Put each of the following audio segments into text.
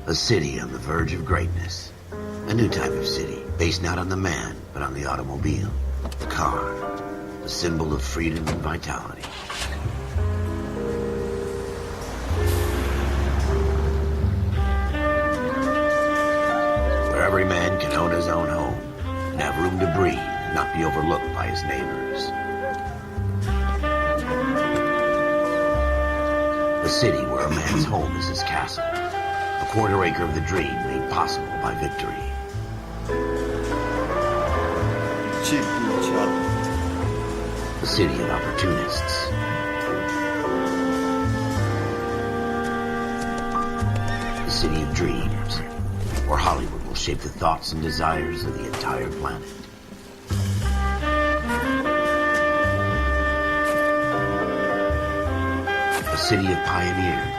A city on the verge of greatness. A new type of city, based not on the man, but on the automobile. The car. The symbol of freedom and vitality. Where every man can own his own home, and have room to breathe, and not be overlooked by his neighbors. A city where a man's home is his castle. A quarter acre of the dream made possible by victory. A city of opportunists. A city of dreams, where Hollywood will shape the thoughts and desires of the entire planet. A city of pioneers.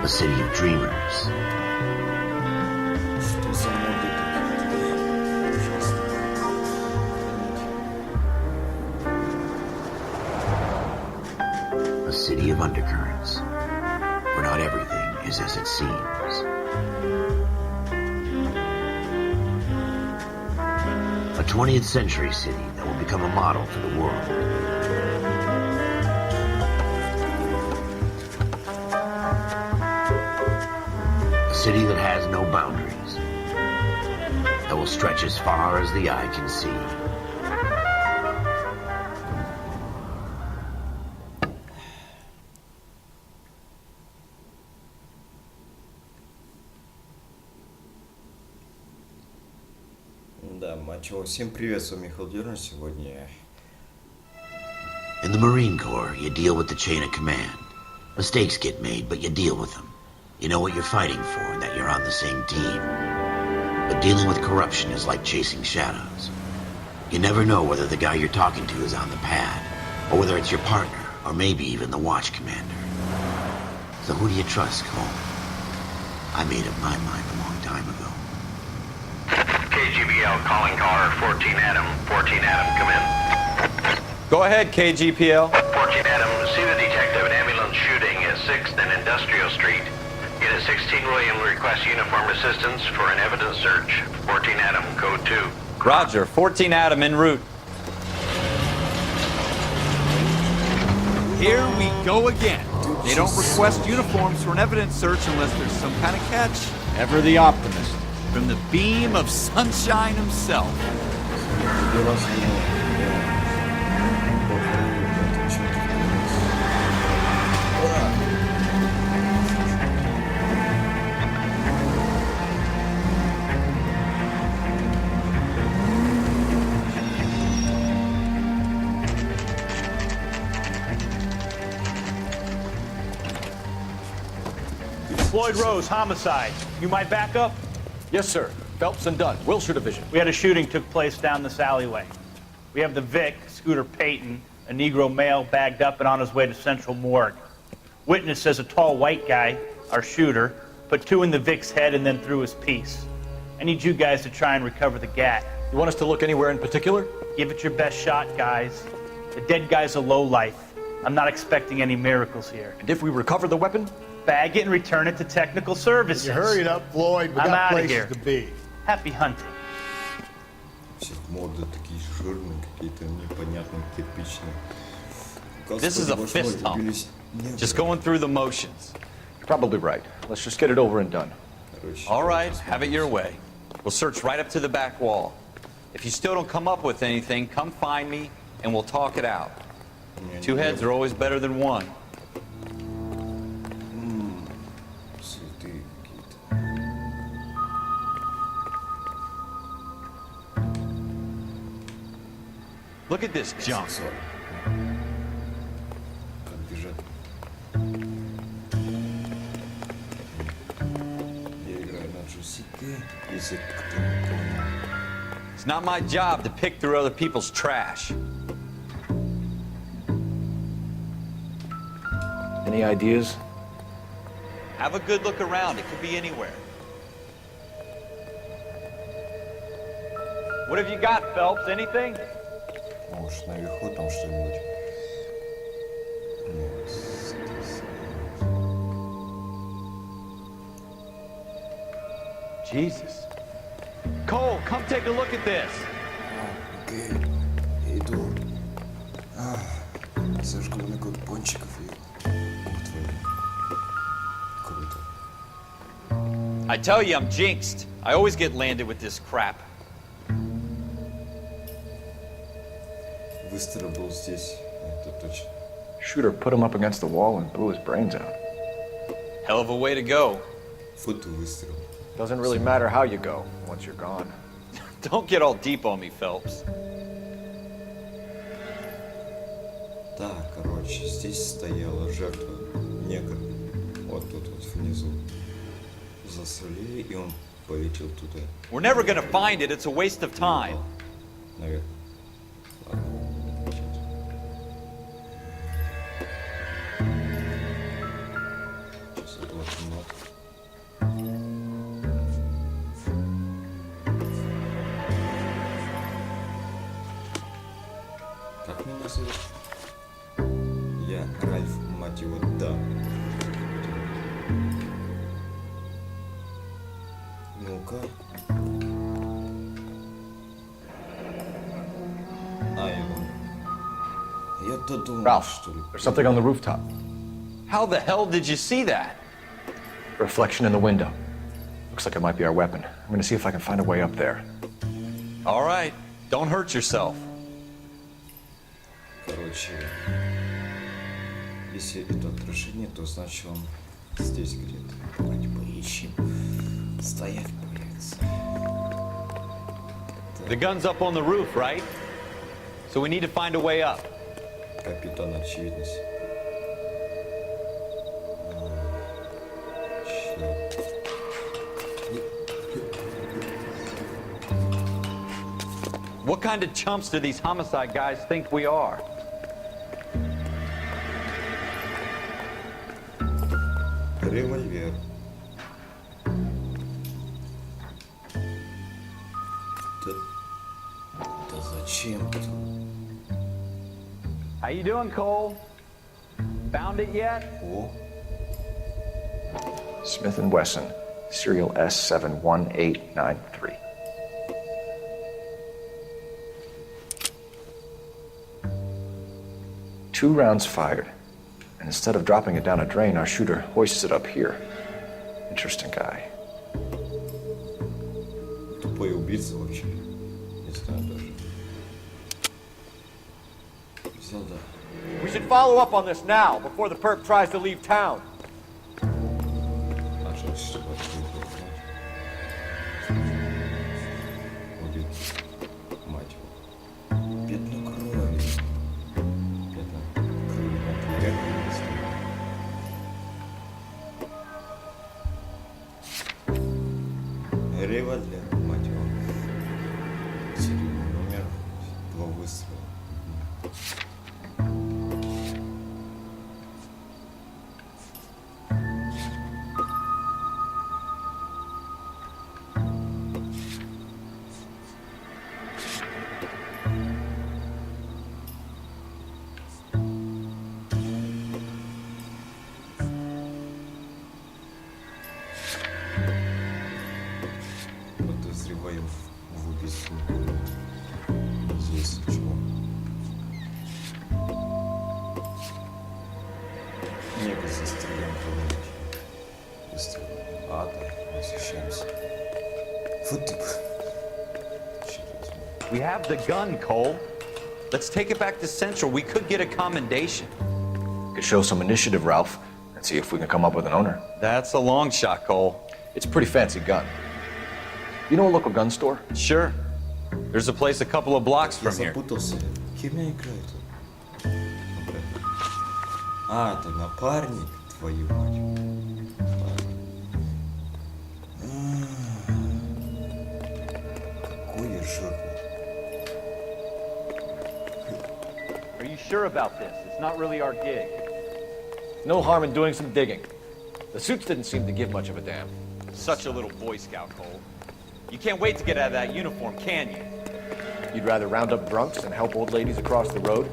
A city of dreamers. A city of undercurrents, where not everything is as it seems. A 20th century city that will become a model for the world. A city that has no boundaries, that will stretch as far as the eye can see. Да, мачо, всем привет, с вами Михаил Дернер сегодня. In the Marine Corps, you deal with the chain of command. Mistakes get made, but you deal with them. You know what you're fighting for and that you're on the same team. But dealing with corruption is like chasing shadows. You never know whether the guy you're talking to is on the pad, or whether it's your partner, or maybe even the watch commander. So who do you trust, Cole? I made up my mind a long time ago. KGBL calling caller 14 Adam. 14 Adam, come in. Go ahead, KGPL. 14 Adam, see the detective in ambulance shooting at 6th and Industrial Street. Unit 16 William requests uniform assistance for an evidence search. 14 Adam, code 2. Roger, 14 Adam en route. Here we go again. They don't request uniforms for an evidence search unless there's some kind of catch. Ever the optimist. From the beam of sunshine himself. Floyd Rose, homicide. You my backup? Yes, sir. Phelps and Dunn, Wilshire Division. We had a shooting took place down this alleyway. We have the Vic, Scooter Payton, a Negro male bagged up and on his way to Central Morgue. Witness says a tall white guy, our shooter, put 2 in the Vic's head and then threw his piece. I need you guys to try and recover the gat. You want us to look anywhere in particular? Give it your best shot, guys. The dead guy's a lowlife. I'm not expecting any miracles here. And if we recover the weapon? Bag it and return it to technical services. You hurry it up, Floyd. We I'm got outta places here. to be. Happy hunting. Все моды такие жирные, какие-то непонятные, кирпичные. This is a fist hump. Just going through the motions. You're probably right. Let's just get it over and done. All right, have it your way. We'll search right up to the back wall. If you still don't come up with anything, come find me and we'll talk it out. 2 heads are always better than one. Цветы какие-то. Look at this junk. Как бежать? Я играю на джойстике, если кто не понял. It's not my job to pick through other people's trash. Any ideas? Have a good look around. It could be anywhere. What have you got, Phelps? Anything? Может, наверху там что-нибудь? Нет, здесь. Jesus. Cole, come take a look at this. Окей, иду. Зажгленный код пончиков и... Ух твою. Круто. I tell you, I'm jinxed. I always get landed with this crap. Выстрел был здесь, это точно. Shooter put him up against the wall and blew his brains out. Hell of a way to go. Фото выстрел. Doesn't really matter how you go once you're gone. Don't get all deep on me, Phelps. Да, короче, здесь стояла жертва, негр. Вот тут вот внизу. Застрелили, и он полетел туда. We're never gonna find it. It's a waste of time. Наверное. Ладно. Сейчас это вот немного. Как меня зовут? Я Ральф, мать его, да. Ну-ка. Я-то думал, Ralph, что ли. there's something on the rooftop. How the hell did you see that? Reflection in the window. Looks like it might be our weapon. I'm gonna see if I can find a way up there. All right. Don't hurt yourself. Короче, если это отражение, то значит он здесь где-то. Давайте поищем. Стоять бояться. The gun's up on the roof, right? So we need to find a way up. Капитан очевидность. Черт. What kind of chumps do these homicide guys think we are? Револьвер. Да зачем тут? How you doing, Cole? Found it yet? О, Smith & Wesson, serial S71893. Two rounds fired, and instead of dropping it down a drain, our shooter hoists it up here. Interesting guy. тупой убийца вообще. Не знаю даже. Взял, да. We should follow up on this now, before the perp tries to leave town. А жаль, что это не было, знаешь. Убит. Мать его. Пятно крови. Пятно крови от верхности. Револьвер, мать его. Серийный номер. 2 выстрела. Подозреваем в убийстве. Здесь чего? Негр застрелен кого-нибудь. Быстро. А, да, возвращаемся. Вот ты. Черт. We have the gun, Cole. Let's take it back to Central. We could get a commendation. Could show some initiative, Ralph, and see if we can come up with an owner. That's a long shot, Cole. It's a pretty fancy gun. You know a local gun store? Sure. There's a place a couple of blocks Я from here. запутался. Кем я играю тут? А, это напарник, твою мать. Какой я жирный. Are you sure about this? It's not really our gig. No harm in doing some digging. The suits didn't seem to give much of a damn. Such a little Boy Scout, Cole. You can't wait to get out of that uniform, can you? You'd rather round up drunks than help old ladies across the road?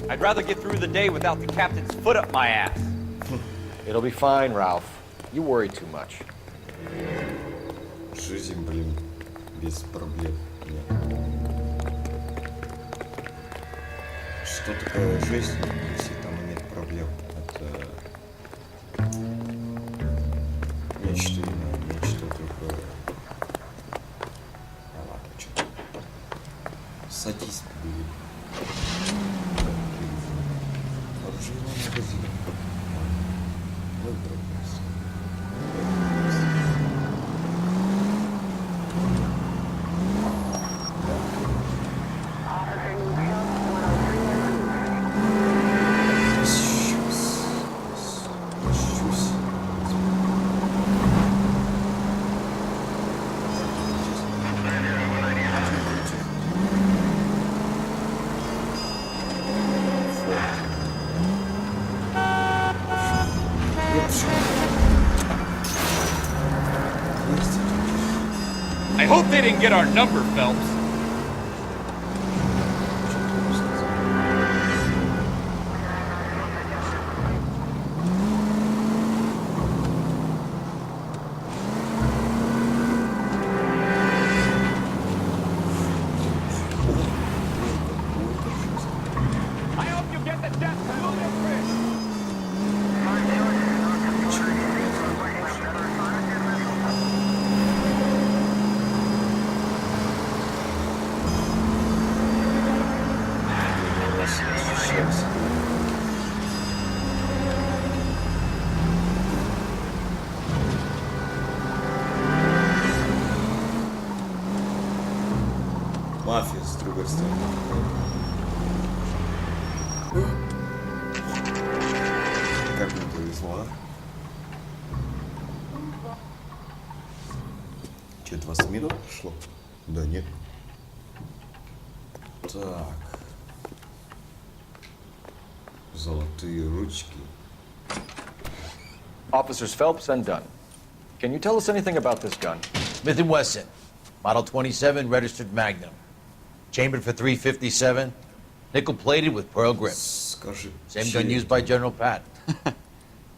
I'd rather get through the day without the captain's foot up my ass. It'll be fine, Ralph. You worry too much. Жизнь, блин, без проблем. Нет. Что такое жизнь, если там нет проблем? Это нечто иное, нечто другое. А ладно, что? Садись, блин. Оружейный магазин. Выбрался. I hope they didn't get our number, Phelps. I hope you get the death penalty. Мафия с другой стороны. Как мне повезло, а? Че, 20 минут прошло? Да нет. Так. Золотые ручки. Officers Phelps and Dunn. Can you tell us anything about this gun? Smith & Wesson, Model 27, registered Magnum. Chambered for .357, nickel-plated with pearl grips. Скажи. Same gun used by General Patton.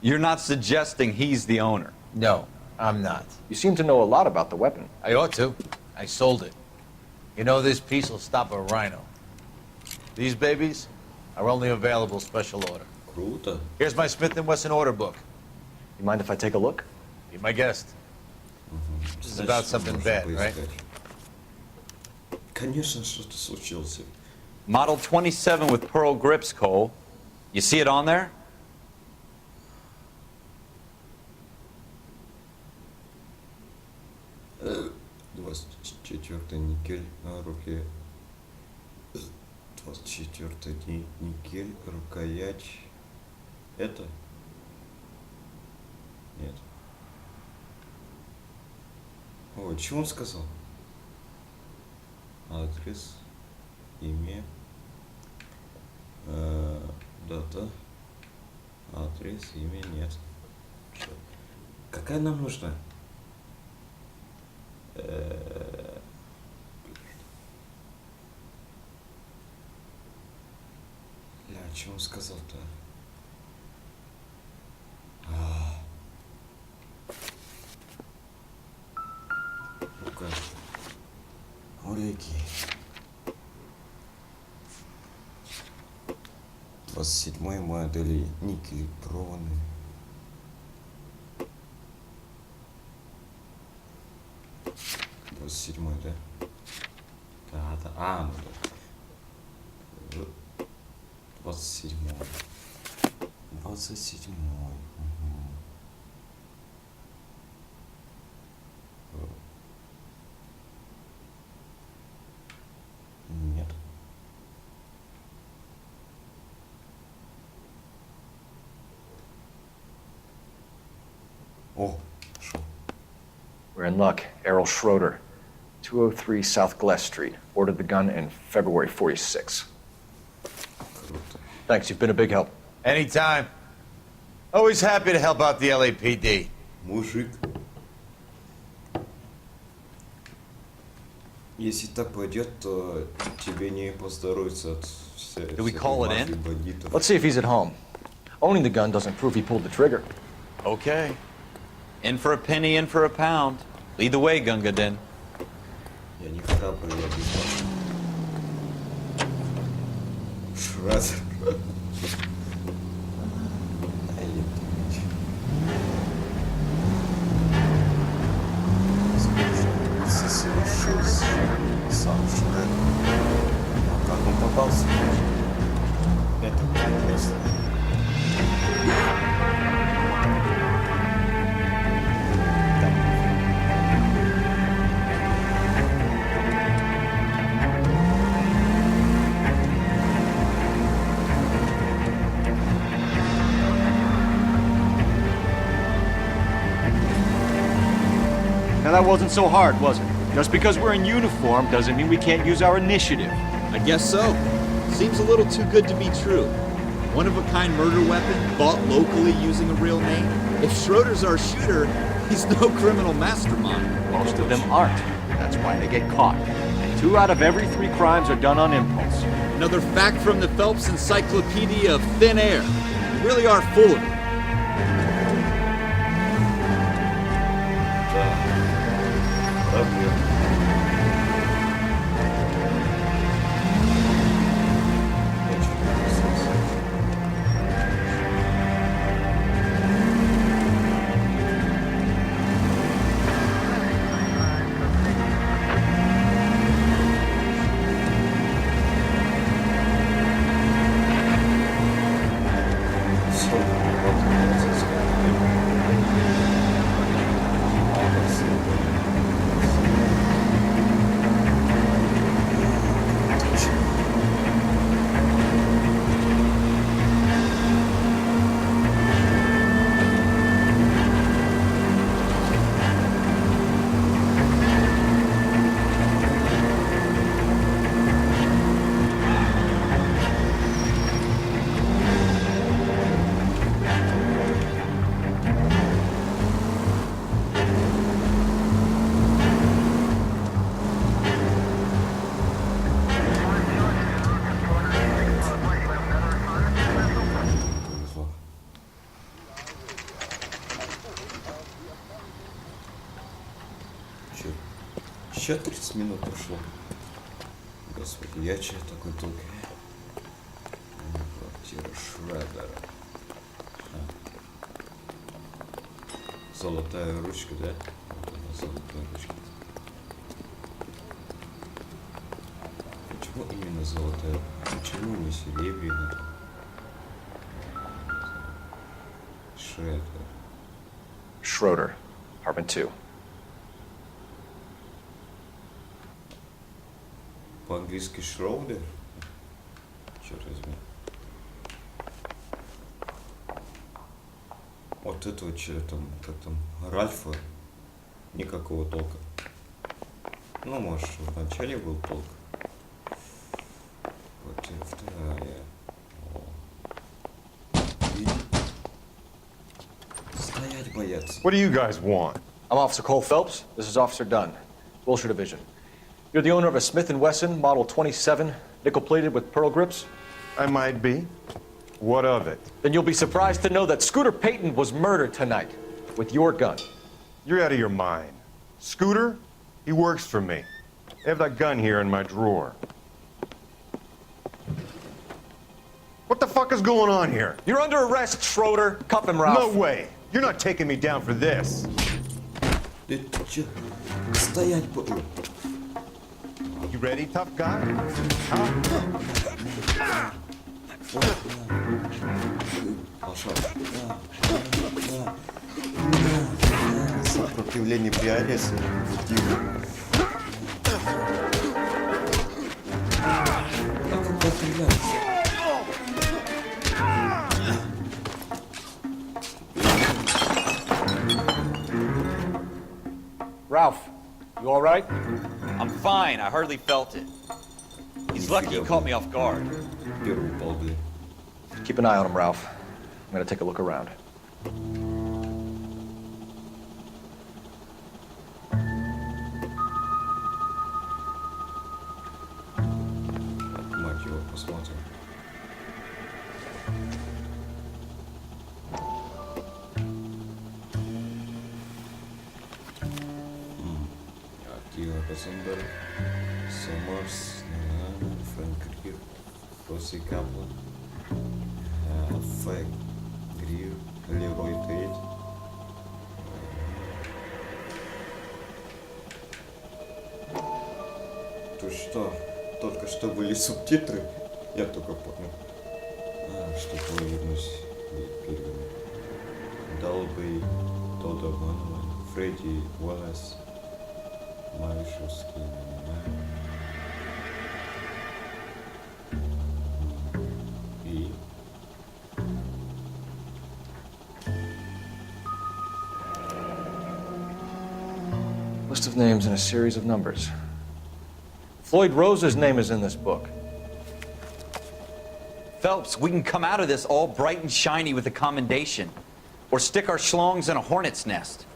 You're not suggesting he's the owner. No, I'm not. You seem to know a lot about the weapon. I ought to. I sold it. You know, this piece will stop a rhino. These babies are only available special order. Круто. Here's my Smith & Wesson order book. You mind if I take a look? Be my guest. This is about something bad, right? Конечно, что-то случилось. Model 27 with pearl grips, Cole. You see it on there? Э, 24-й никель на руке. 24-й никель, рукоять. Это? Нет. Ой, что он сказал? Адрес, имя, дата, адрес, имя, нет. Что? Какая нам нужна? Бля, что он сказал-то? Ну-ка. Уреки. 27-й модели никель крованы. Седьмой, да? Да, да. А, ну да. 27-й. 27-й. Нет. О, шо. We're in luck. Errol Schroeder, 203 South Gless Street. Ordered the gun in February 46. Круто. Thanks, you've been a big help. Anytime. Always happy to help out the LAPD. Мужик. Если так пойдет, то тебе не поздоровится от Do we call it in? бандитов. Let's see if he's at home. Owning the gun doesn't prove he pulled the trigger. Okay. In for a penny, in for a pound. Lead the way, Gunga Din. Я не храбрый, я безбашенный. Шредер. Совершился сам Шредер. А как он попался? Это интересно. Now that wasn't so hard, was it? Just because we're in uniform doesn't mean we can't use our initiative. I guess so. Seems a little too good to be true. One-of-a-kind murder weapon, bought locally using a real name. If Schroeder's our shooter, he's no criminal mastermind. Most of them aren't. That's why they get caught. 2 out of every 3 crimes are done on impulse. Another fact from the Phelps Encyclopedia of Thin Air. You really are full of it. Еще 30 минут прошло. Господи, я че такой долгий? Квартира Шредера. Золотая ручка, да? Вот она, золотая ручка. Почему именно золотая? Почему не серебряная? Шредер. Schroeder, apartment 2. По-английски Шроудер? Черт возьми. Вот этого что там, как там, Ральфа, никакого толка. Ну, может, в начале был толк. Вот и вторая. Стоять боятся. What do you guys want? I'm Officer Cole Phelps. This is Officer Dunn, Wilshire Division. You're the owner of a Smith & Wesson Model 27, nickel-plated with pearl grips? I might be. What of it? Then you'll be surprised to know that Scooter Payton was murdered tonight with your gun. You're out of your mind. Scooter? He works for me. I have that gun here in my drawer. What the fuck is going on here? You're under arrest, Schroeder. Cuff him, Ralph. No way. You're not taking me down for this. Ты чё? Стоять You ready, tough guy? Huh? Пошел. Сопротивление при аресте. Ralph, you all right? I'm fine. I hardly felt it. He's lucky he caught me off guard. Первый полды. Keep an eye on him, Ralph. I'm gonna take a look around. Мать его, посмотрим. Аттила Розенберг, Сомерс, Фрэнк Грир, Роси Каплан, Фэг Грир, Лерой Тейт. Тут что? Только что были субтитры. Я только понял. Что повернусь первыми. Долбей, Тодо Мануэль, Фредди Уоллес, Малышевский. И List of names and a series of numbers. Floyd Rose's name is in this book. Phelps, we can come out of this all bright and shiny with a commendation. Or stick our schlongs in a hornet's nest.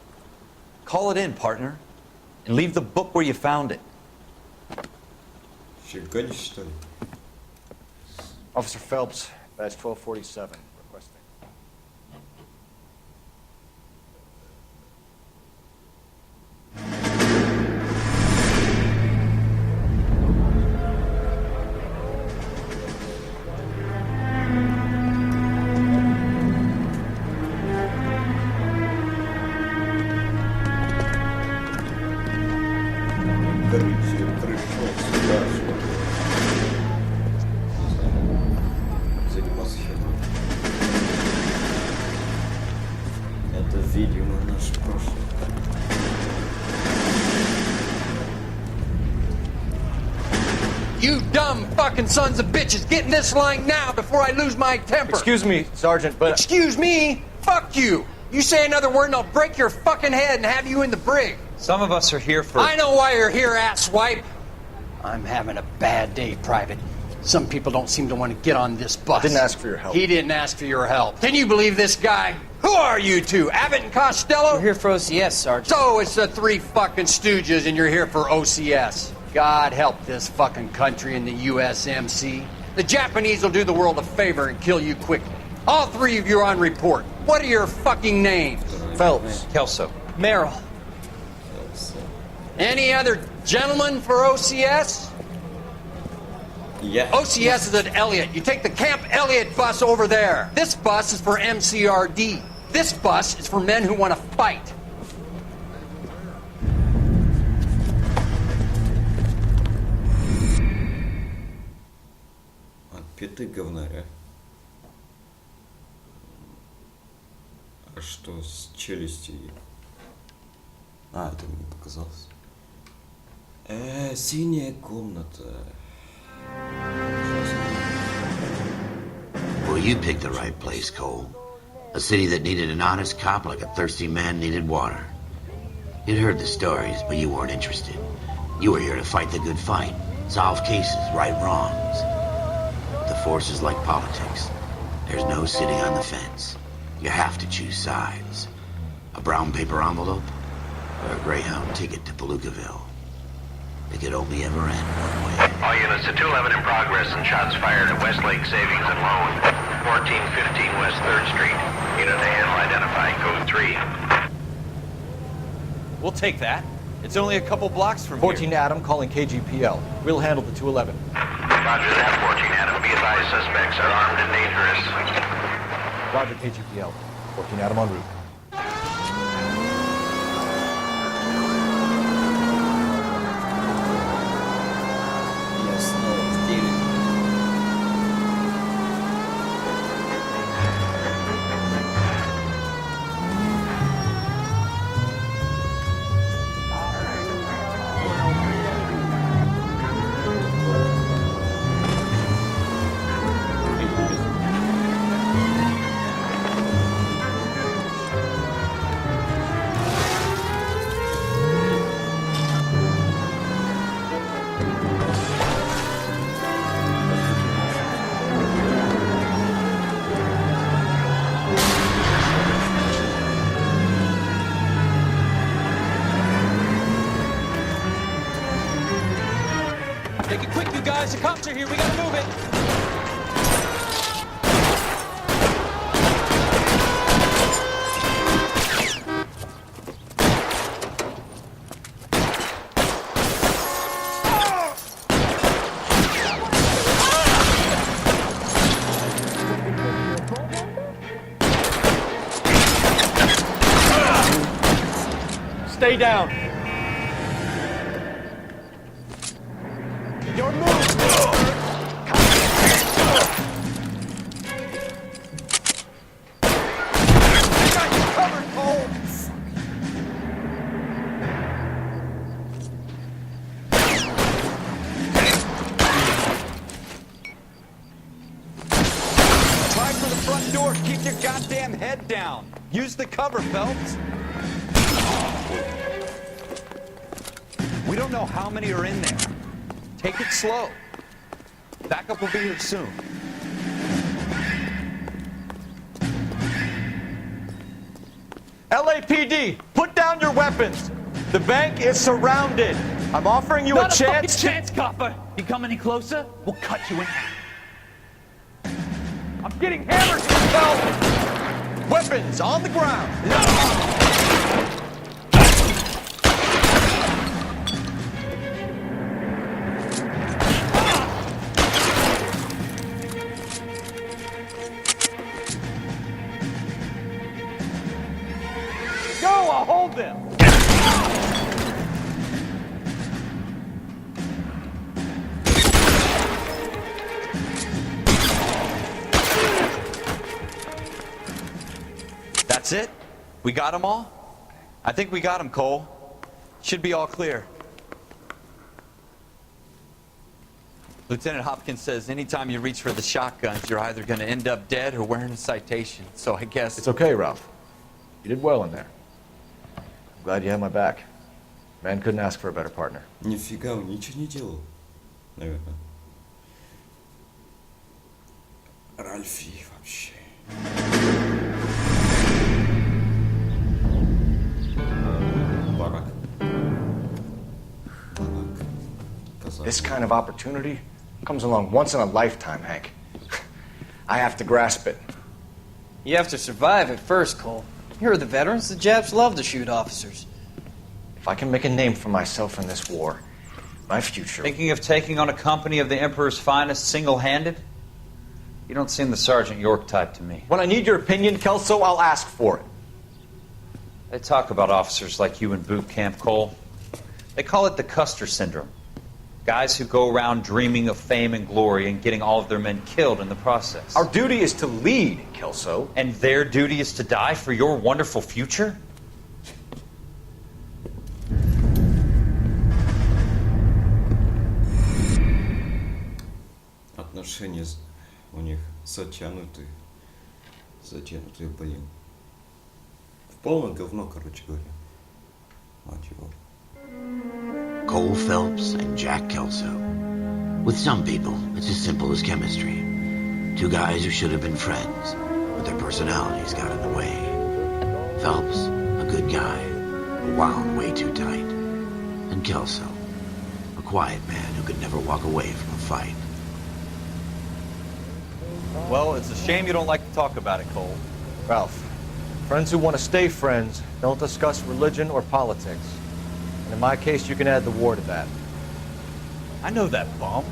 Call it in, partner. And leave the book where you found it. Щегонь, что ли? Officer Phelps, badge 1247, requesting. Пришел сюда, чтобы заниматься херней. Это, видимо, наш прошлый. You dumb fucking sons of bitches, get in this line now before I lose my temper. Excuse me, Sergeant, but... Excuse me? Fuck you. You say another word and I'll break your fucking head and have you in the brig. Some of us are here for... I know why you're here, asswipe. I'm having a bad day, Private. Some people don't seem to want to get on this bus. I didn't ask for your help. He didn't ask for your help. Can you believe this guy? Who are you two? Abbott and Costello? We're here for OCS, Sergeant. So it's the three fucking stooges and you're here for OCS. God help this fucking country and the USMC. The Japanese will do the world a favor and kill you quickly. All three of you are on report. What are your fucking names? Phelps. Kelso. Merrill. Any other gentlemen for OCS? Yeah. OCS is at Elliott. You take the Camp Elliott bus over there. This bus is for MCRD. This bus is for men who want to fight. Отпетый говнаря. А что с челюстью? А, это мне показалось. Синяя комната. Well, you picked the right place, Cole. A city that needed an honest cop like a thirsty man needed water. You'd heard the stories, but you weren't interested. You were here to fight the good fight, solve cases, right wrongs. The force is like politics. There's no sitting on the fence. You have to choose sides. A brown paper envelope or a Greyhound ticket to Palookaville. It could only ever end one way. All units to 211 in progress and shots fired at Westlake Savings and Loan, 1415 West 3rd Street. Unit to handle identified, code 3. We'll take that. It's only a couple blocks from 14 here. Adam calling KGPL. We'll handle the 211. Roger that, 14 Adam. Be advised, suspects are armed and dangerous. Roger, KGPL. 14 Adam en route. Я снова в деле. guys, the cops are here. We gotta move it. Stay down. Your move. I got you covered, Cole. Try for the front door. Keep your goddamn head down. Use the cover, Phelps. We don't know how many are in there. Take it slow. Backup will be here soon. LAPD, put down your weapons. The bank is surrounded. I'm offering you a chance. Not a fucking chance, copper. You come any closer, we'll cut you in half. I'm getting hammered here, Weapons on the ground. Go, I'll hold them. That's it? We got them all? I think we got them, Cole. Should be all clear. Lieutenant Hopkins says anytime you reach for the shotguns, you're either going to end up dead or wearing a citation. So I guess... It's okay, Ralph. You did well in there. I'm glad you had my back. Man couldn't ask for a better partner. Нифига, он ничего не делал, наверное. Ральфи вообще. Барак. This kind of opportunity comes along once in a lifetime, Hank. I have to grasp it. You have to survive it first, Cole. Here are the veterans. The Japs love to shoot officers. If I can make a name for myself in this war, my future... Thinking of taking on a company of the Emperor's finest single-handed? You don't seem the Sergeant York type to me. When I need your opinion, Kelso, I'll ask for it. They talk about officers like you in boot camp, Cole. They call it the Custer syndrome. Guys who go around dreaming of fame and glory and getting all of their men killed in the process. Our duty is to lead, Kelso. And their duty is to die for your wonderful future? Отношения у них затянутые боем. В полное говно, короче говоря. Мать его. Cole Phelps and Jack Kelso. With some people, it's as simple as chemistry. Two guys who should have been friends, but their personalities got in the way. Phelps, a good guy, but wound way too tight. And Kelso, a quiet man who could never walk away from a fight. Well, it's a shame you don't like to talk about it, Cole. Ralph, friends who want to stay friends don't discuss religion or politics. And in my case, you can add the war to that. I know that bum.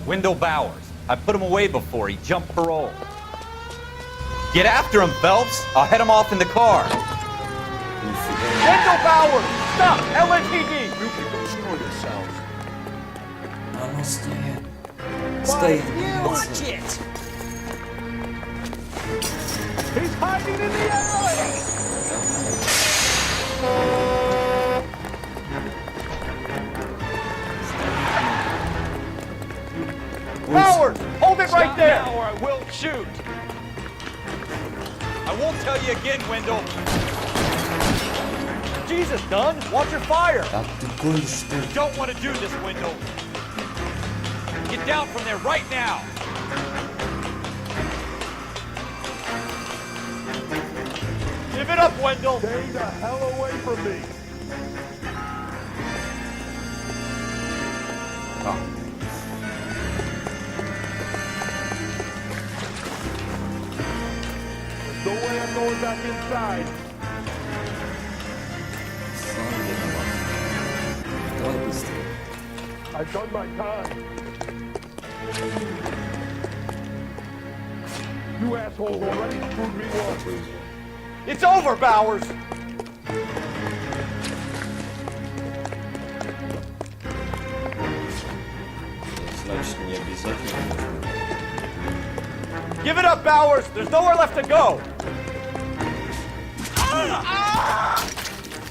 Wendell Bowers. I put him away before he jumped parole. Get after him, Phelps. I'll head him off in the car. Wendell Bowers! Stop! LAPD! You people destroy yourselves. Stay. Shit! He's hiding in the alley! Howard, hold it right there! Now or I will shoot. I won't tell you again, Wendell. Jesus, Dunn, watch your fire! You don't want to do this, Wendell. Get down from there right now. Give it up, Wendell! Stay the hell away from me! going back inside. Сам виноват. Давай быстрее. I've done my time. You assholes already screwed me once. It's over, Bowers! Значит, не обязательно. Give it up, Bowers! There's nowhere left to go!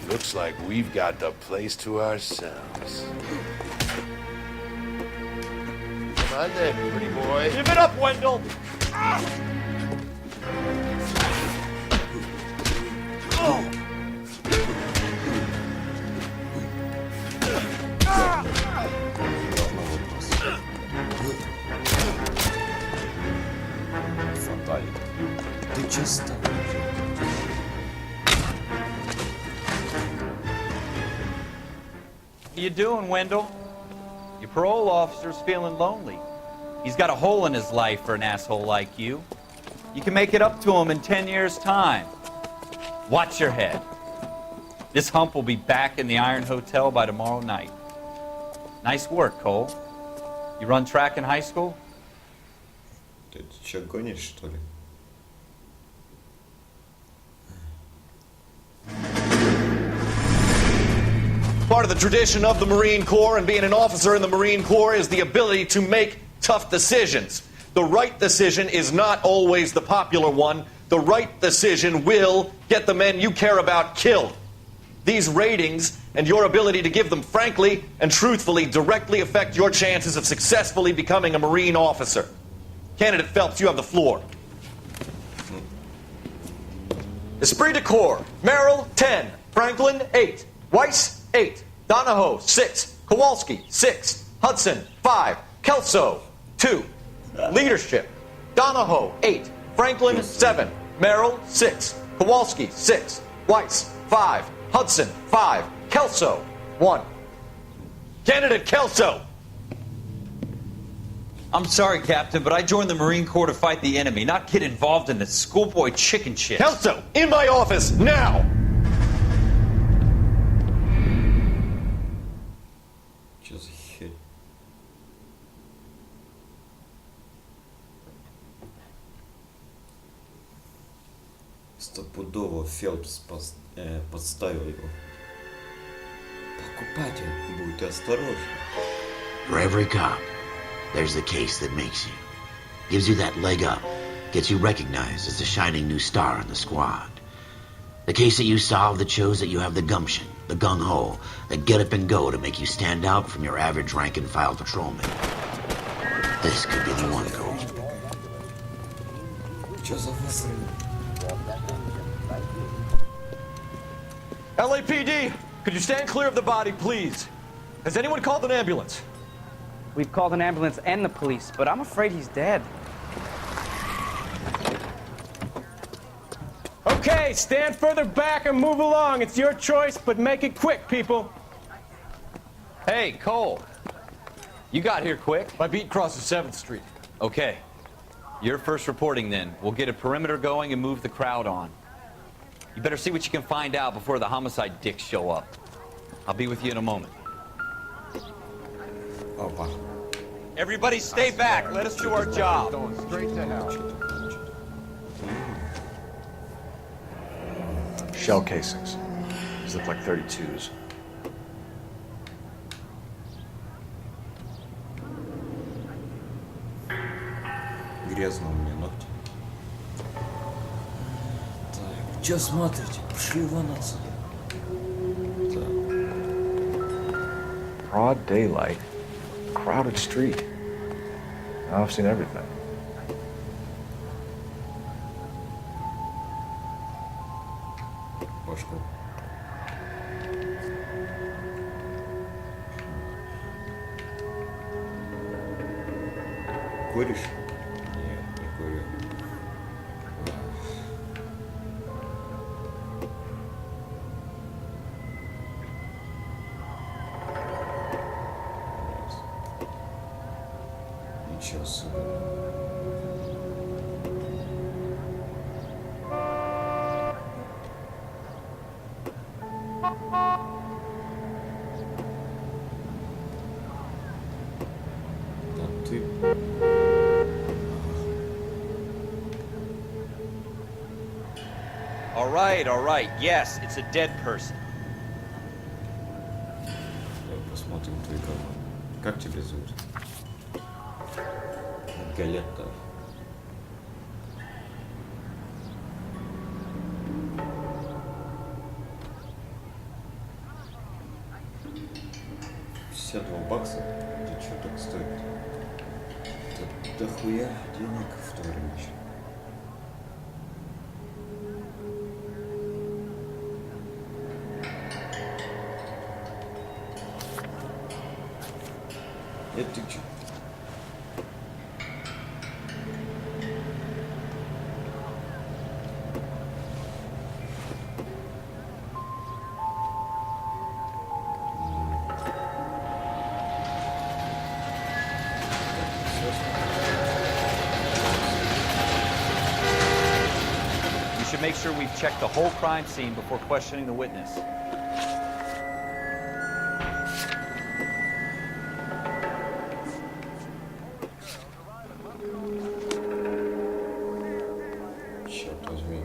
Looks like we've got the place to ourselves. Come on then, pretty boy. Give it up, Wendell! Фаталик. Ты чё стал? How you doing, Wendell? Your parole officer's feeling lonely. He's got a hole in his life for an asshole like you. You can make it up to him in 10 years' time. Watch your head. This hump will be back in the Iron Hotel by tomorrow night. Nice work, Cole. You run track in high school? Ты чё гонишь, что ли? Part of the tradition of the Marine Corps and being an officer in the Marine Corps is the ability to make tough decisions. The right decision is not always the popular one. The right decision will get the men you care about killed. These ratings and your ability to give them frankly and truthfully directly affect your chances of successfully becoming a Marine officer. Candidate Phelps, you have the floor. Esprit de Corps, Merrill, 10. Franklin, 8. Weiss, 8. Donahoe, 6. Kowalski, 6. Hudson, 5. Kelso, 2. Leadership, Donahoe, 8. Franklin, 7. Merrill, 6. Kowalski, 6. Weiss, 5. Hudson, 5. Kelso, 1. Candidate Kelso! I'm sorry, Captain, but I joined the Marine Corps to fight the enemy, not get involved in this schoolboy chicken shit. Kelso, in my office, now! Чё за херь? Стопудово Фелпс подставил его. Покупатель будет осторожен. For every cop, there's the case that makes you. Gives you that leg up. Gets you recognized as the shining new star in the squad. The case that you solve that shows that you have the gumption, the gung-ho, the get up and go to make you stand out from your average rank-and-file patrolman. This could be the one, Cole. Чё за выстрел? LAPD, could you stand clear of the body, please? Has anyone called an ambulance? We've called an ambulance and the police, but I'm afraid he's dead. Okay, stand further back and move along. It's your choice, but make it quick, people. Hey, Cole. You got here quick. My beat crosses 7th Street. Okay. You're first reporting then. We'll get a perimeter going and move the crowd on. You better see what you can find out before the homicide dicks show up. I'll be with you in a moment. Опа. Everybody stay back. Let us do our job. Going straight to hell. Shell casings. These look like 32s. Грязно у меня ногти. Так, чё смотрите? Пошли вон отсюда. Broad daylight. Crowded street. Now I've seen everything. Башку. Куришь? Нет, не курю. Ничего особенного. all right. Yes, it's a dead person. Давай посмотрим твой карман. Как тебя зовут? Галетта. $52. Это что так стоит? Это дохуя денег в Торренте. Это ты чё? You should make sure we've checked the whole crime scene before questioning the witness. Черт возьми.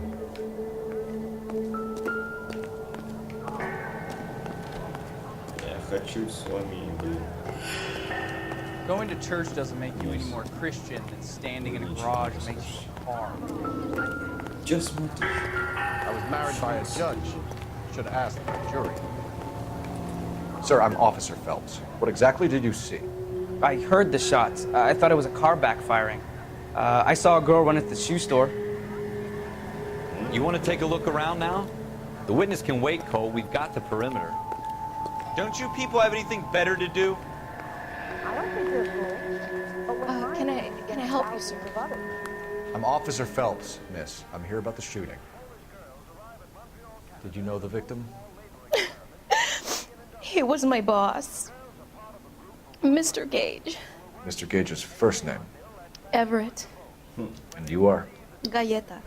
Я хочу с вами, блин. Going to church doesn't make you any more Christian than standing in a garage makes you a car. Just смотри. I was married by a judge. Should have asked the jury. Sir, I'm Officer Phelps. What exactly did you see? I heard the shots. I thought it was a car backfiring. I saw a girl run at the shoe store. You want to take a look around now? The witness can wait, Cole. We've got the perimeter. Don't you people have anything better to do? Can I help you, sir? I'm Officer Phelps, miss. I'm here about the shooting. Did you know the victim? He was my boss, Mr. Gage. Mr. Gage's first name. Everett. And you are? Galleta.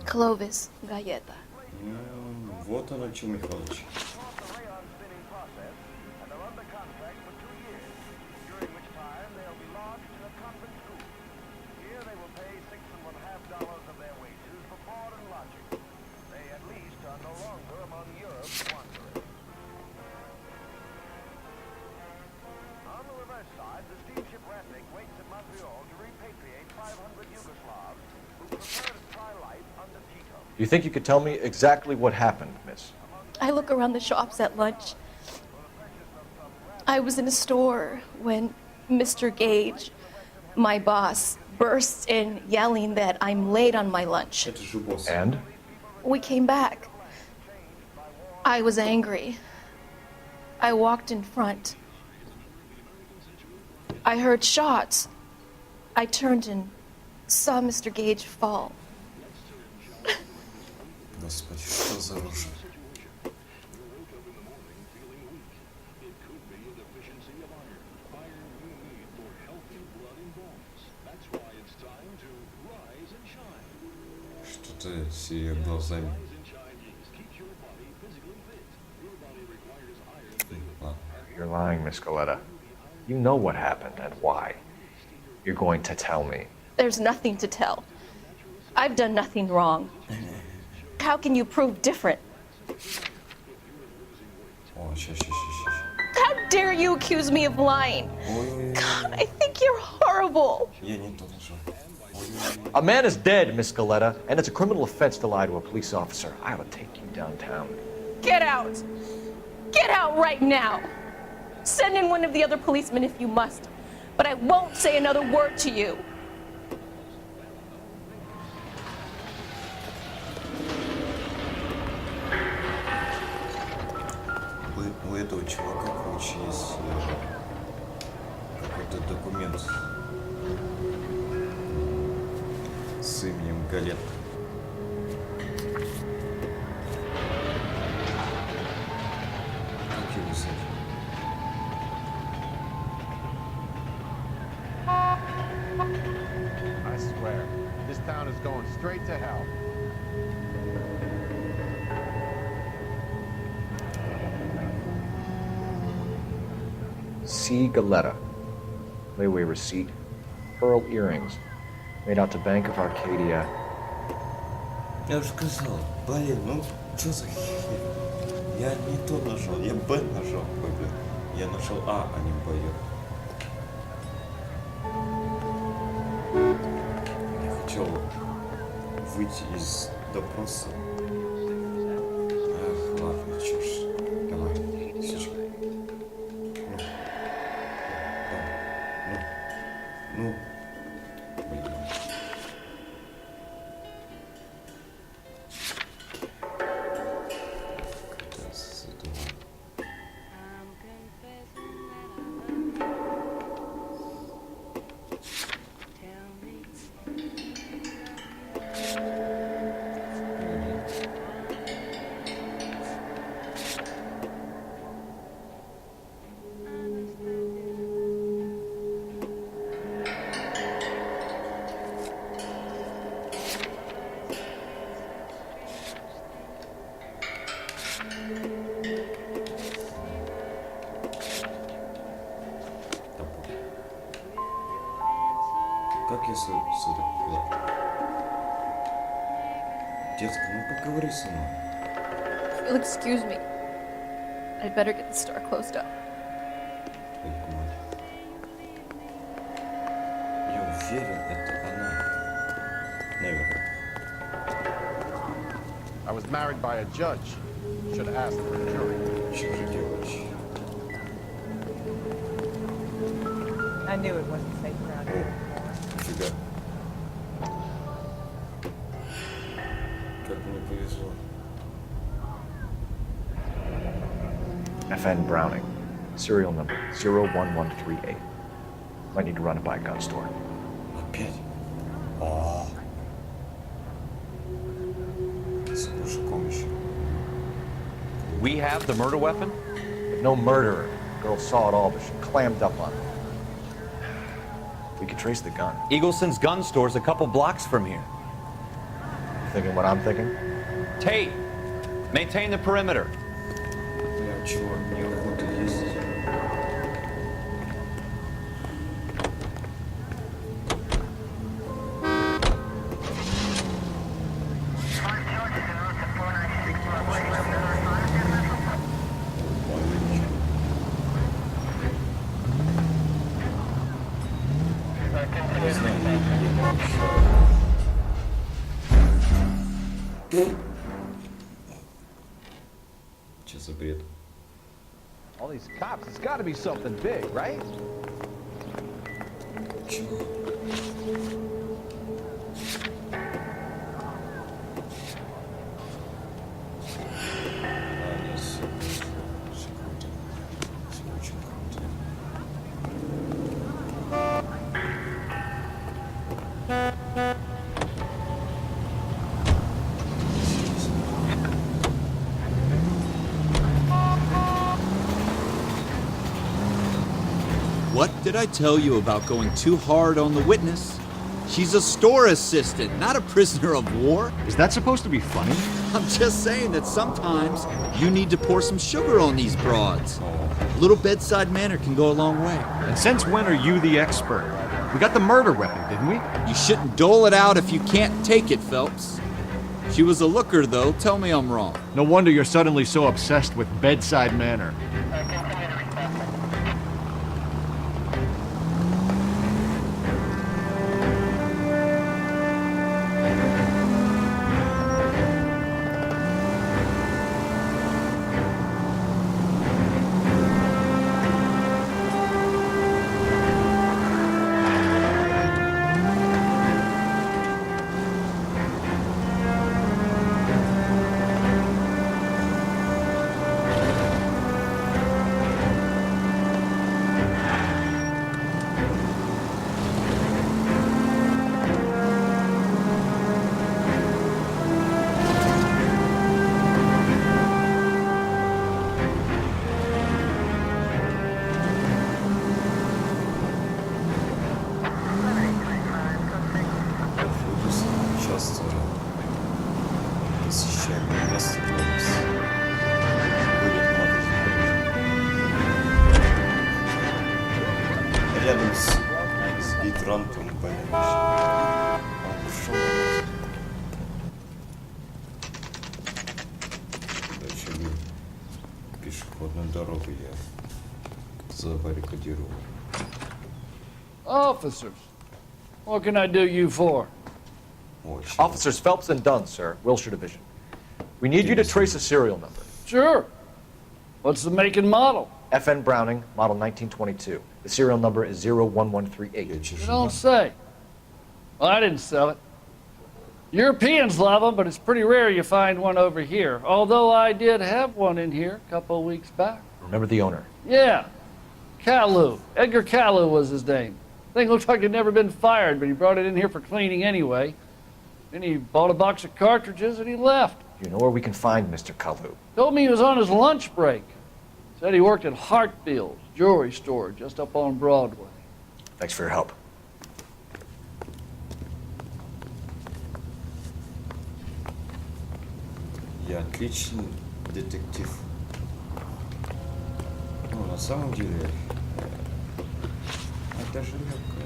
Clovis Galleta. Вот оно, чё, Михалыч. Do you think you could tell me exactly what happened, miss? I look around the shops at lunch. I was in a store when Mr. Gage, my boss, bursts in yelling that I'm late on my lunch. And? We came back. I was angry. I walked in front. I heard shots. I turned and saw Mr. Gage fall. Господи, что за оружие? Что ты с ее глазами? You're lying, Miss Galetta. You know what happened and why. You're going to tell me. There's nothing to tell. I've done nothing wrong. How can you prove different? О, ща. How dare you accuse me of lying? God, I think you're horrible. Я не то нажал. A man is dead, Miss Galetta, and it's a criminal offense to lie to a police officer. I ought to take you downtown. Get out. Get out right now. Send in one of the other policemen if you must, but I won't say another word to you. У этого чувака, короче, есть какой-то документ с именем Галет. Как его зовут? I swear, this town is going straight to hell. C. Galetta. Layaway receipt. Pearl earrings. Made out to Bank of Arcadia. Я же сказал, блин, ну что за херня? Я не то нажал, я Б нажал, блин. Я нашел А, а не Б. Я хотел выйти из допроса. Ах, ладно, чё ж. Давай, сучка. Ну. Да. Ну. Блин. Как я сюда попала? Детка, ну поговори со мной. If you'll excuse me, I'd better get the store closed up. Я уверен, это она. Наверное. I was married by a judge. Should have asked for a jury. Что же делать? I knew it wasn't safe around here. Фига. Как мне повезло. FN Browning. Serial number 01138. Might need to run it by a gun store. Опять? О. С мужиком еще. We have the murder weapon? No murderer. Girl saw it all, but she clammed up on it. We could trace the gun. Eagleson's gun store's a couple blocks from here. Thinking what I'm thinking? Tate, maintain the perimeter. Бля, чувак, неохота ездить. Что за бред? All these cops, it's got to be something big, right? Чего? Ладно, все круто. Все очень круто. What did I tell you about going too hard on the witness? She's a store assistant, not a prisoner of war. Is that supposed to be funny? I'm just saying that sometimes you need to pour some sugar on these broads. A little bedside manner can go a long way. And since when are you the expert? We got the murder weapon, didn't we? You shouldn't dole it out if you can't take it, Phelps. She was a looker, though. Tell me I'm wrong. No wonder you're suddenly so obsessed with bedside manner. пешеходную дорогу я забаррикадировал. Officers, what can I do you for? Officers Phelps and Dunn, sir, Wilshire Division. We need you to trace a serial number. Sure. What's the make and model? FN Browning, model 1922. The serial number is 01138. You don't say. Well, I didn't sell it. Europeans love them, but it's pretty rare you find one over here. Although I did have one in here a couple of weeks back. Remember the owner? Yeah. Kalu. Edgar Kalu was his name. Thing looked like he'd never been fired, but he brought it in here for cleaning anyway. Then he bought a box of cartridges and he left. You know where we can find Mr. Kalu? Told me he was on his lunch break. Said he worked at Hartfield's jewelry store just up on Broadway. Thanks for your help. Я отличный детектив. Ну, на самом деле, это же легко.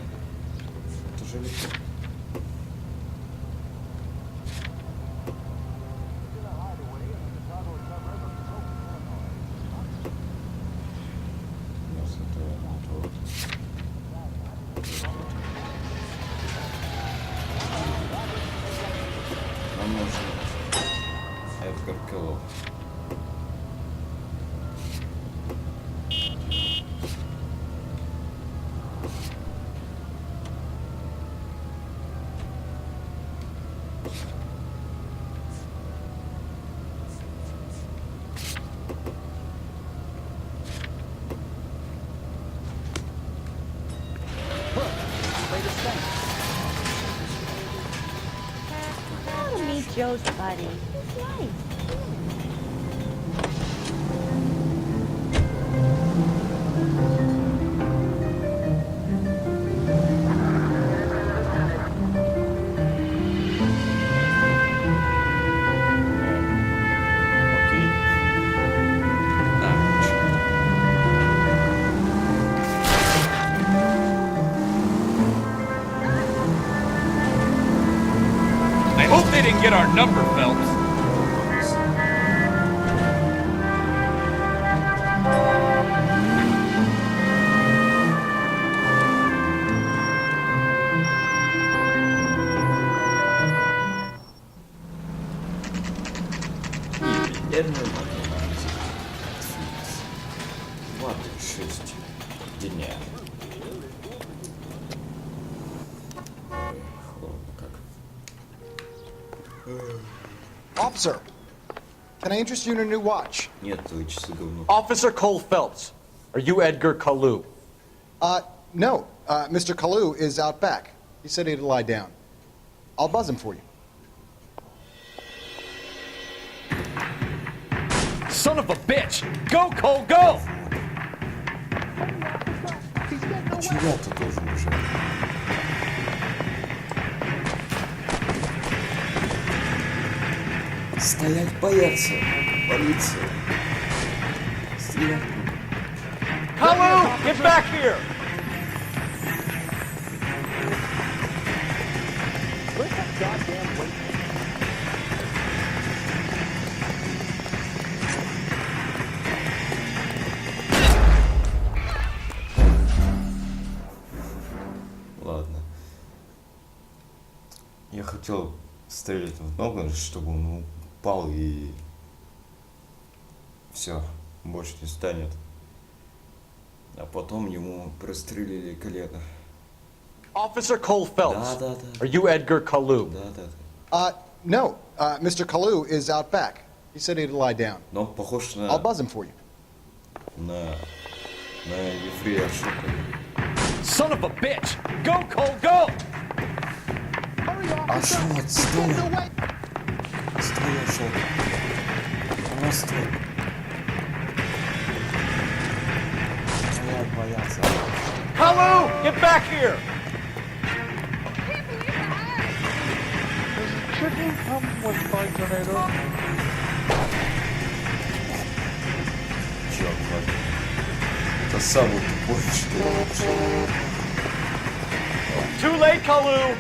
Это же легко. Нам нужен Эдгар Келлоу. Oh, meet Joe's buddy. He's nice. I hope they didn't get our number, Phelps. Netflix. 26 дня. Ой, холодно как. Officer, can I interest you in a new watch? Нет, твои часы говно. Officer Cole Phelps, are you Edgar Kalu? No. Mr. Kalu is out back. He said he'd lie down. I'll buzz him for you. Son of a bitch! Go, Cole, go! Я-то должен бежать. Стоять боятся. Полиция. Стрелять. Kalu, get back here! Where's that goddamn weight? Ладно. Я хотел стрелять в ногу, чтобы он упал и все, больше не станет. А потом ему прострелили колено. Officer Cole Phelps, Да. are you Edgar Kalu? Да. No. Mr. Kalu is out back. He said he'd lie down. Но похож на... I'll buzz him for you. На Ефрея Шука. Son of a bitch! Go, Cole, go! Ашот, стой! Стой, Ашот. Просто... Боятся. Kalu, get back here! Chicken come with my tornado. Черт возьми. Это самый тупой, что я вообще... Too late, Kalu!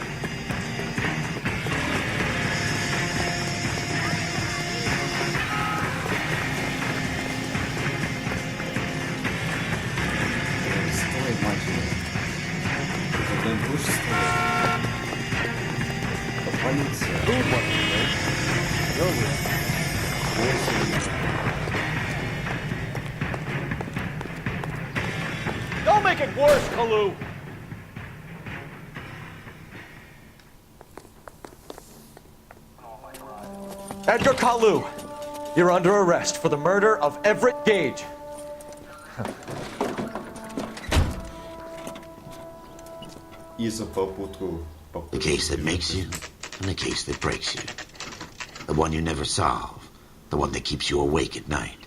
it worse, Kalu. Edgar Kalu, you're under arrest for the murder of Everett Gage. The case that makes you and the case that breaks you. The one you never solve. The one that keeps you awake at night.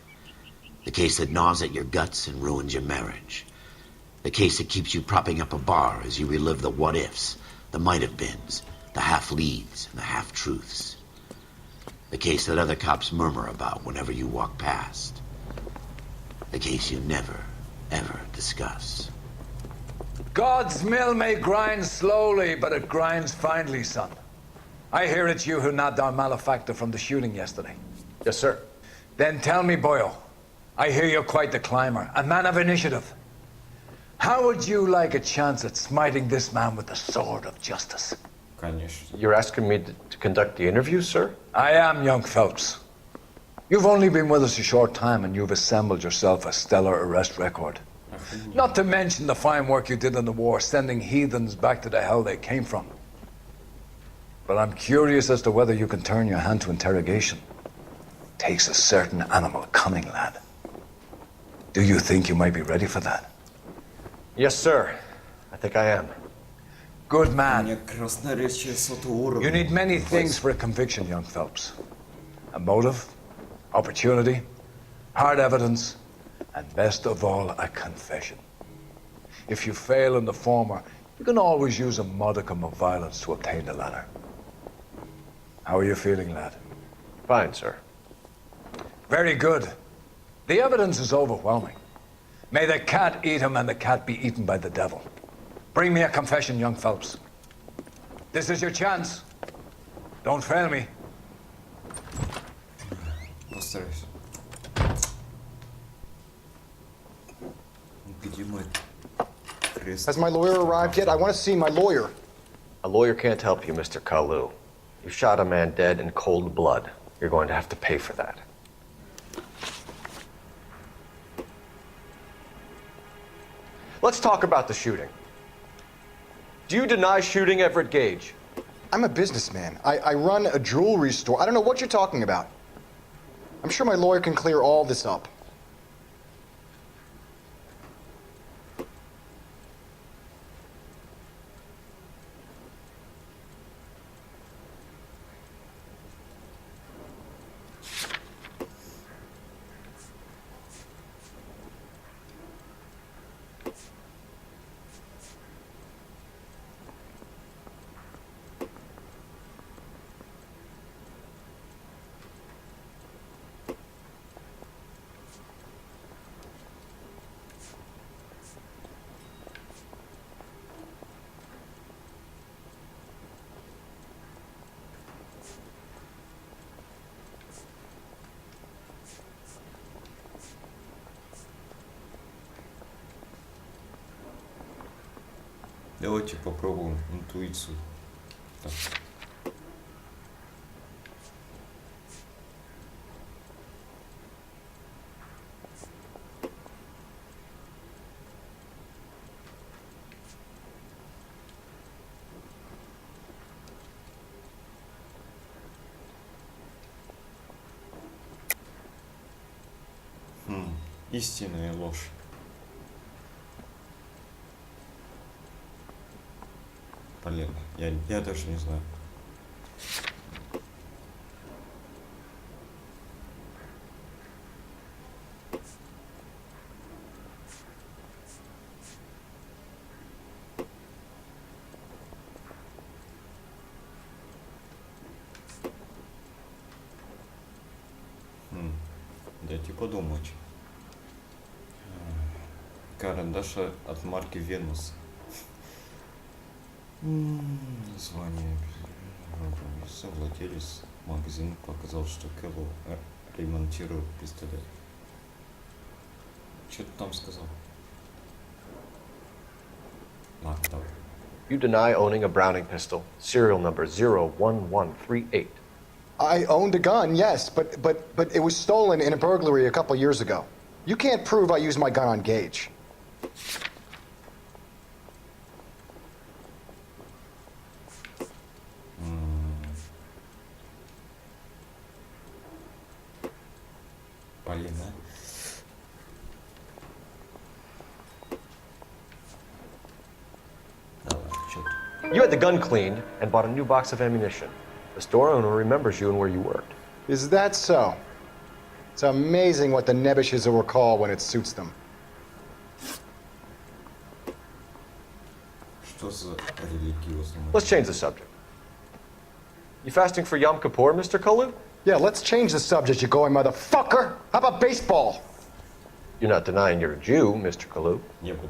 The case that gnaws at your guts and ruins your marriage. The case that keeps you propping up a bar as you relive the what-ifs, the might-have-beens, the half-leads, and the half-truths. The case that other cops murmur about whenever you walk past. The case you never, ever discuss. God's mill may grind slowly, but it grinds finely, son. I hear it's you who nabbed our malefactor from the shooting yesterday. Yes, sir. Then tell me, Boyle, I hear you're quite the climber, a man of initiative. How would you like a chance at smiting this man with the sword of justice? You're asking me to conduct the interview, sir? I am, young Phelps. You've only been with us a short time and you've assembled yourself a stellar arrest record. Not to mention the fine work you did in the war, sending heathens back to the hell they came from. But I'm curious as to whether you can turn your hand to interrogation. Takes a certain animal cunning, lad. Do you think you might be ready for that? Yes, sir. I think I am. Good man. You need many things for a conviction, young Phelps. A motive, opportunity, hard evidence, and best of all, a confession. If you fail in the former, you can always use a modicum of violence to obtain the latter. How are you feeling, lad? Fine, sir. Very good. The evidence is overwhelming. May the cat eat him and the cat be eaten by the devil. Bring me a confession, young Phelps. This is your chance. Don't fail me. Has my lawyer arrived yet? I want to see my lawyer. A lawyer can't help you, Mr. Kalu. You shot a man dead in cold blood. You're going to have to pay for that. Let's talk about the shooting. Do you deny shooting Everett Gage? I'm a businessman. I run a jewelry store. I don't know what you're talking about. I'm sure my lawyer can clear all this up. Давайте попробуем интуицию. Так. Истинная ложь. Блин, я даже не знаю. Дайте подумать. Карандаш от марки Венус. Название. Владелец магазина показал, что Кэллоу ремонтирует пистолет. Что ты там сказал? Ладно, давай. You deny owning a Browning pistol, serial number 01138. I owned a gun, yes, but it was stolen in a burglary a couple years ago. You can't prove I used my gun on Gage. Полина. You had the gun cleaned and bought a new box of ammunition. The store owner remembers you and where you worked. Is that so? It's amazing what the Nebushes will recall when it suits them. Что за религиозный? Let's change the subject. You fasting for Yom Kippur, Mr. Kalu? Yeah, let's change the subject, you going motherfucker. How about baseball? You're not denying you're a Jew, Mr. Kalu.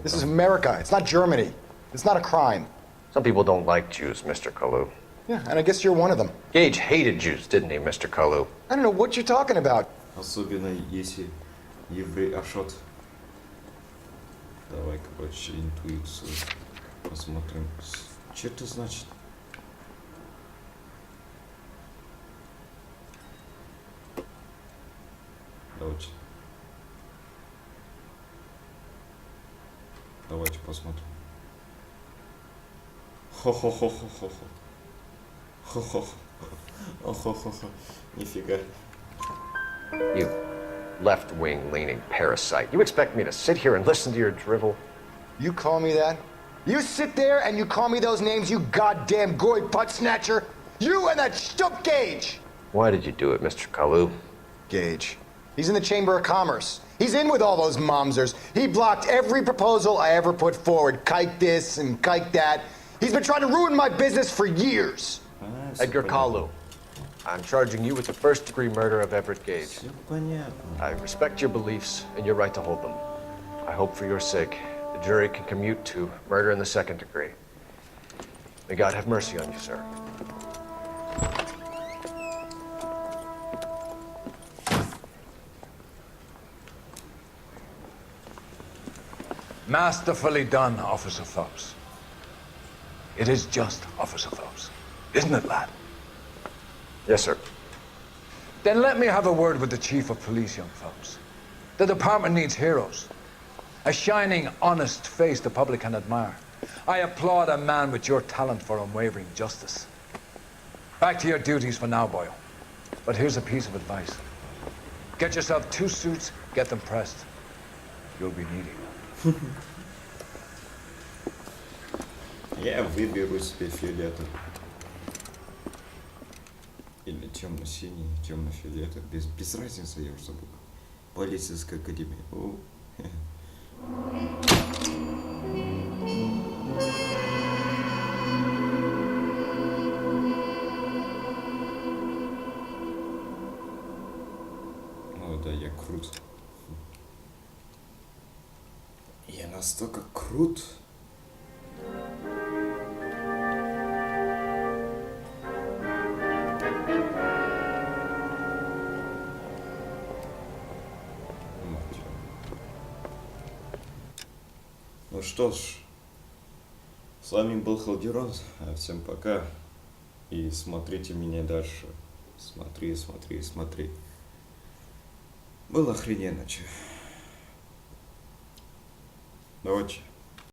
This is America. It's not Germany. It's not a crime. Some people don't like Jews, Mr. Kalu. Yeah, and I guess you're one of them. Gage hated Jews, didn't he, Mr. Kalu? I don't know what you're talking about. Особенно если еврей Ашот. Давай, короче, интуицию посмотрим. Что это значит? Давайте. Давайте посмотрим. Хо-хо-хо-хо-хо-хо. Хо-хо-хо. Хо-хо-хо-хо. Нифига. You left-wing leaning parasite. You expect me to sit here and listen to your drivel? You call me that? You sit there and you call me those names, you goddamn goy butt snatcher? You and that stup Gage! Why did you do it, Mr. Kalu? Gage. He's in the Chamber of Commerce. He's in with all those momsers. He blocked every proposal I ever put forward. Kike this and kike that. He's been trying to ruin my business for years. Edgar Kalu, I'm charging you with the first-degree murder of Everett Gage. I respect your beliefs and your right to hold them. I hope for your sake the jury can commute to murder in the second degree. May God have mercy on you, sir. Masterfully done, Officer Phelps. It is just Officer Phelps, isn't it, lad? Yes, sir. Then let me have a word with the Chief of Police, young Phelps. The department needs heroes. A shining, honest face the public can admire. I applaud a man with your talent for unwavering justice. Back to your duties for now, boyo. But here's a piece of advice. Get yourself 2 suits, get them pressed. You'll be needing them. Я выберу себе фиолетовый. Или темно-синий, темно-фиолетовый. Без разницы, я уже забыл. Полицейская академия. О. О, да, я крут. Я настолько крут. Ну что ж, с вами был Халдерон, всем пока, и смотрите меня дальше, смотри, смотри, смотри. Было охрененно, че. Давайте.